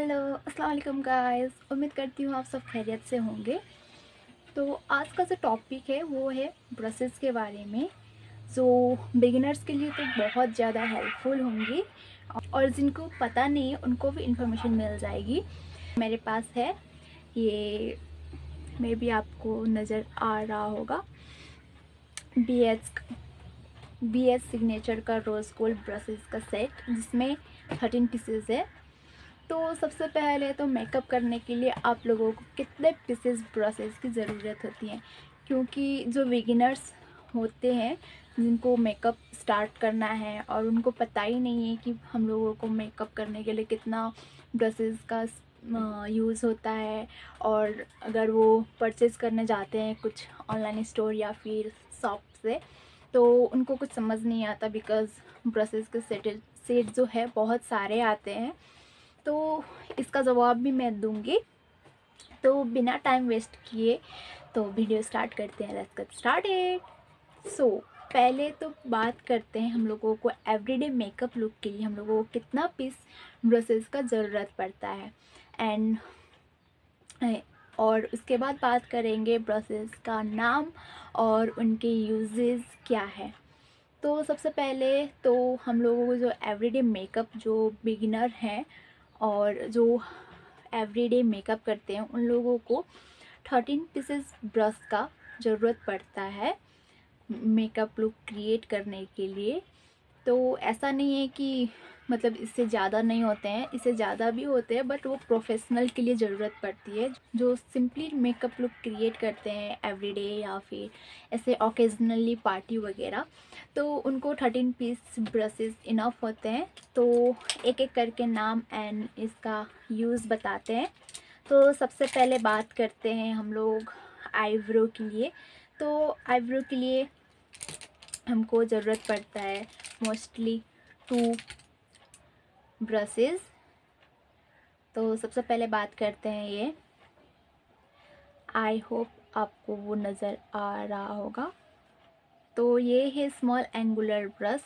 Hello, अस्सलाम वालेकुम guys. उम्मीद करती हूँ आप सब खैरियत से होंगे। तो आज का जो टॉपिक है वो है ब्रशेज़ के बारे में, जो बिगिनर्स के लिए तो बहुत ज़्यादा हेल्पफुल होंगी और जिनको पता नहीं है उनको भी इंफॉर्मेशन मिल जाएगी। मेरे पास है ये, मे भी आपको नज़र आ रहा होगा, बी एच सिग्नेचर का रोज़ गोल्ड ब्रशेज़ का सेट, जिसमें 13 पीसेज है। तो सबसे पहले तो मेकअप करने के लिए आप लोगों को कितने पीसेस ब्रशेज़ की ज़रूरत होती है, क्योंकि जो बिगिनर्स होते हैं जिनको मेकअप स्टार्ट करना है और उनको पता ही नहीं है कि हम लोगों को मेकअप करने के लिए कितना ब्रशेज़ का यूज़ होता है, और अगर वो परचेज़ करने जाते हैं कुछ ऑनलाइन स्टोर या फिर शॉप से तो उनको कुछ समझ नहीं आता, बिकॉज़ ब्रशेज़ के सेट जो है बहुत सारे आते हैं। तो इसका जवाब भी मैं दूंगी। तो बिना टाइम वेस्ट किए तो वीडियो स्टार्ट करते हैं। Let's get started. सो पहले तो बात करते हैं हम लोगों को एवरीडे मेकअप लुक के लिए हम लोगों को कितना पीस ब्रशेज़ का ज़रूरत पड़ता है, एंड और उसके बाद बात करेंगे ब्रशेज़ का नाम और उनके यूजेस क्या है। तो सबसे पहले तो हम लोगों को जो एवरीडे मेकअप, जो बिगिनर हैं और जो एवरीडे मेकअप करते हैं, उन लोगों को 13 पीसेस ब्रश का ज़रूरत पड़ता है मेकअप लुक क्रिएट करने के लिए। तो ऐसा नहीं है कि मतलब इससे ज़्यादा नहीं होते हैं, इससे ज़्यादा भी होते हैं, बट वो प्रोफेशनल के लिए ज़रूरत पड़ती है जो सिंपली मेकअप लुक क्रिएट करते हैं एवरीडे या फिर ऐसे ओकेजनली पार्टी वगैरह। तो उनको 13 पीस ब्रशेस इनफ होते हैं। तो एक एक करके नाम एंड इसका यूज़ बताते हैं। तो सबसे पहले बात करते हैं हम लोग आईब्रो के लिए। तो आईब्रो के लिए हमको ज़रूरत पड़ता है मोस्टली 2 ब्रशेज़। तो सबसे पहले बात करते हैं ये, आई होप आपको वो नज़र आ रहा होगा। तो ये है स्मॉल एंगुलर ब्रश,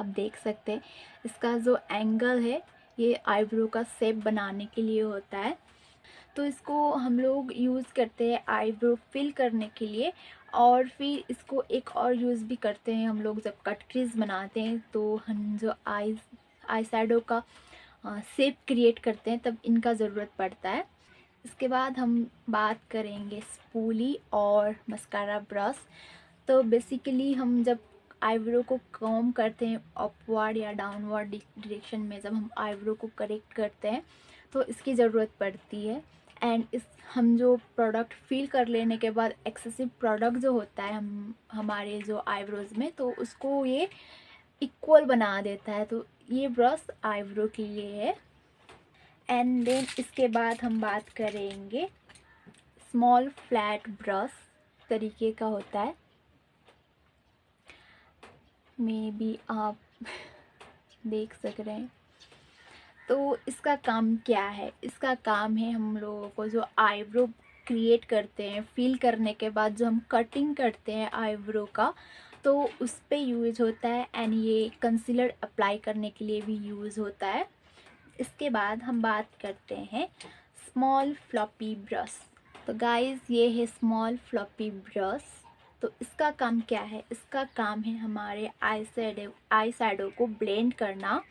आप देख सकते हैं इसका जो एंगल है ये आईब्रो का शेप बनाने के लिए होता है। तो इसको हम लोग यूज़ करते हैं आईब्रो फिल करने के लिए, और फिर इसको एक और यूज़ भी करते हैं हम लोग जब कट क्रीज बनाते हैं, तो हम जो आई शैडो का शेप क्रिएट करते हैं तब इनका ज़रूरत पड़ता है। इसके बाद हम बात करेंगे स्पूली और मस्कारा ब्रश। तो बेसिकली हम जब आईब्रो को कॉम्ब करते हैं अपवर्ड या डाउनवर्ड डायरेक्शन में, जब हम आईब्रो को करेक्ट करते हैं तो इसकी ज़रूरत पड़ती है। एंड इस हम जो प्रोडक्ट फिल कर लेने के बाद एक्सेसिव प्रोडक्ट जो होता है हमारे जो आईब्रोज़ में, तो उसको ये इक्वल बना देता है। तो ये ब्रश आईब्रो के लिए है। एंड देन इसके बाद हम बात करेंगे स्मॉल फ्लैट ब्रश तरीके का होता है, मे बी आप देख सक रहे हैं। तो इसका काम क्या है? इसका काम है हम लोगों को जो आईब्रो क्रिएट करते हैं फिल करने के बाद जो हम कटिंग करते हैं आईब्रो का, तो उस पे यूज़ होता है। एंड ये कंसीलर अप्लाई करने के लिए भी यूज़ होता है। इसके बाद हम बात करते हैं स्मॉल फ्लॉपी ब्रश। तो गाइस ये है स्मॉल फ्लॉपी ब्रश। तो इसका काम क्या है? इसका काम है हमारे आई शैडो को ब्लेंड करना।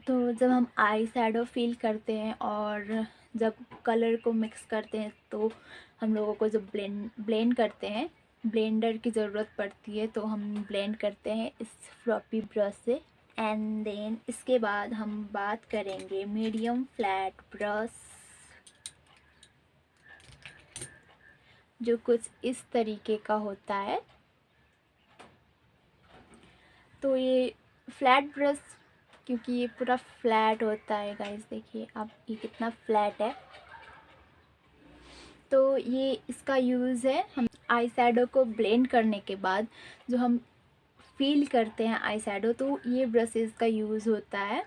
तो जब हम आई शैडो फिल करते हैं और जब कलर को मिक्स करते हैं तो हम लोगों को जो ब्लेंड करते हैं, ब्लेंडर की ज़रूरत पड़ती है, तो हम ब्लेंड करते हैं इस फ्लॉपी ब्रश से। एंड देन इसके बाद हम बात करेंगे मीडियम फ्लैट ब्रश, जो कुछ इस तरीके का होता है। तो ये फ्लैट ब्रश, क्योंकि ये पूरा फ्लैट होता है गाइस, देखिए आप ये कितना फ्लैट है। तो ये इसका यूज़ है हम आई शैडो को ब्लेंड करने के बाद जो हम फील करते हैं आई शैडो, तो ये ब्रशेज़ का यूज़ होता है।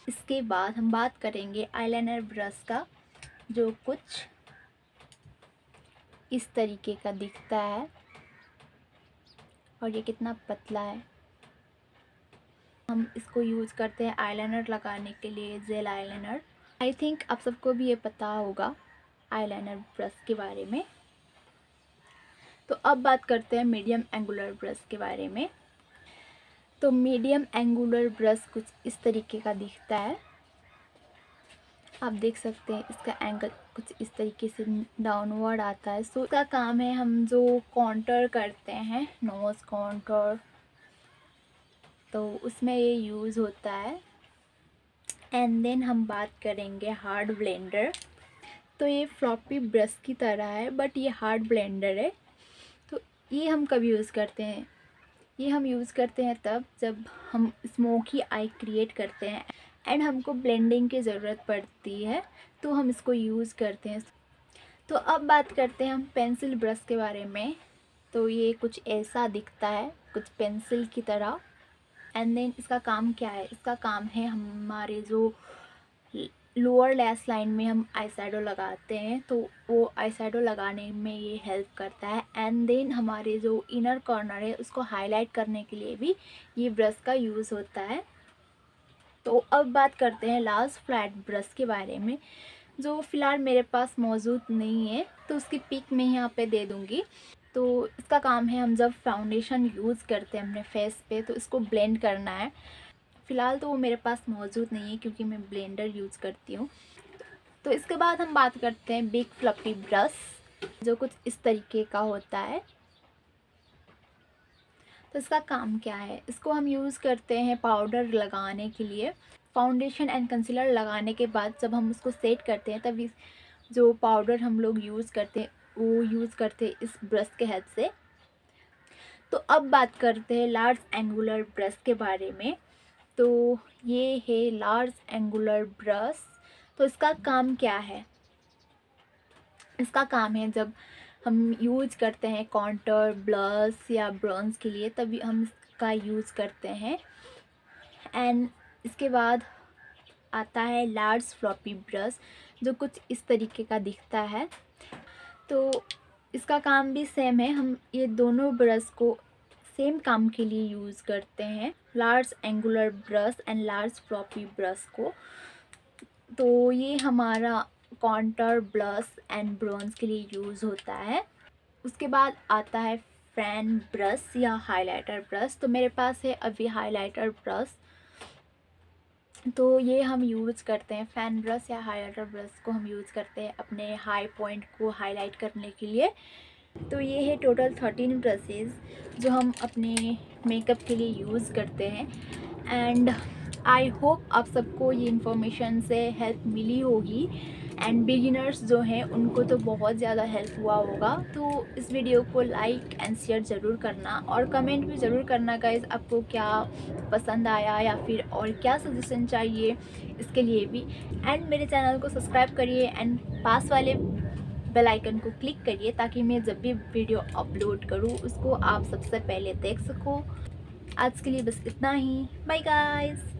इसके बाद हम बात करेंगे आईलाइनर ब्रश का, जो कुछ इस तरीके का दिखता है और ये कितना पतला है। हम इसको यूज़ करते हैं आईलाइनर लगाने के लिए, जेल आईलाइनर। आई थिंक आप सबको भी ये पता होगा आईलाइनर ब्रश के बारे में। तो अब बात करते हैं मीडियम एंगुलर ब्रश के बारे में। तो मीडियम एंगुलर ब्रश कुछ इस तरीके का दिखता है, आप देख सकते हैं इसका एंगल कुछ इस तरीके से डाउनवर्ड आता है। सो इसका काम है, हम जो कॉन्टर करते हैं, नोज कॉन्टर, तो उसमें ये यूज़ होता है। एंड देन हम बात करेंगे हार्ड ब्लेंडर। तो ये फ्लॉपी ब्रश की तरह है बट ये हार्ड ब्लेंडर है। तो ये हम कब यूज़ करते हैं? ये हम यूज़ करते हैं तब जब हम स्मोकी आई क्रिएट करते हैं एंड हमको ब्लेंडिंग की ज़रूरत पड़ती है, तो हम इसको यूज़ करते हैं। तो अब बात करते हैं हम पेंसिल ब्रश के बारे में। तो ये कुछ ऐसा दिखता है, कुछ पेंसिल की तरह। एंड देन इसका काम क्या है? इसका काम है हमारे जो लोअर लैश लाइन में हम आई शैडो लगाते हैं, तो वो आई शैडो लगाने में ये हेल्प करता है। एंड देन हमारे जो इनर कॉर्नर है उसको हाईलाइट करने के लिए भी ये ब्रश का यूज़ होता है। तो अब बात करते हैं लार्ज फ्लैट ब्रश के बारे में, जो फ़िलहाल मेरे पास मौजूद नहीं है, तो उसकी पिक मैं यहाँ पे दे दूँगी। तो इसका काम है, हम जब फाउंडेशन यूज़ करते हैं अपने फेस पे तो इसको ब्लेंड करना है। फ़िलहाल तो वो मेरे पास मौजूद नहीं है क्योंकि मैं ब्लेंडर यूज़ करती हूँ। तो इसके बाद हम बात करते हैं बिग फ्लफी ब्रश, जो कुछ इस तरीके का होता है। तो इसका काम क्या है? इसको हम यूज़ करते हैं पाउडर लगाने के लिए। फाउंडेशन एंड कंसीलर लगाने के बाद जब हम उसको सेट करते हैं तब जो पाउडर हम लोग यूज़ करते हैं वो यूज़ करते हैं इस ब्रश के हेल्प से। तो अब बात करते हैं लार्ज एंगुलर ब्रश के बारे में। तो ये है लार्ज एंगुलर ब्रश। तो इसका काम क्या है? इसका काम है, जब हम यूज़ करते हैं कॉन्टूर, ब्लश या ब्रॉन्ज के लिए, तभी हम इसका यूज़ करते हैं। एंड इसके बाद आता है लार्ज फ्लॉपी ब्रश, जो कुछ इस तरीके का दिखता है। तो इसका काम भी सेम है, हम ये दोनों ब्रश को सेम काम के लिए यूज़ करते हैं, large angular brush and large floppy brush को। तो ये हमारा कॉन्टूर, ब्लश एंड ब्रॉन्ज के लिए यूज़ होता है। उसके बाद आता है फैन ब्रश या हाइलाइटर ब्रश। तो मेरे पास है अभी हाइलाइटर ब्रश, तो ये हम यूज़ करते हैं। फैन ब्रश या हाइलाइटर ब्रश को हम यूज़ करते हैं अपने हाई पॉइंट को हाईलाइट करने के लिए। तो ये है टोटल 13 ब्रशेज़ जो हम अपने मेकअप के लिए यूज़ करते हैं। एंड आई होप आप सबको ये इन्फॉर्मेशन से हेल्प मिली होगी। एंड बिगिनर्स जो हैं उनको तो बहुत ज़्यादा हेल्प हुआ होगा। तो इस वीडियो को लाइक एंड शेयर ज़रूर करना और कमेंट भी ज़रूर करना गाइस, आपको क्या पसंद आया या फिर और क्या सजेशन चाहिए इसके लिए भी। एंड मेरे चैनल को सब्सक्राइब करिए एंड पास वाले बेल आइकन को क्लिक करिए ताकि मैं जब भी वीडियो अपलोड करूँ उसको आप सबसे पहले देख सको। आज के लिए बस इतना ही। Bye guys.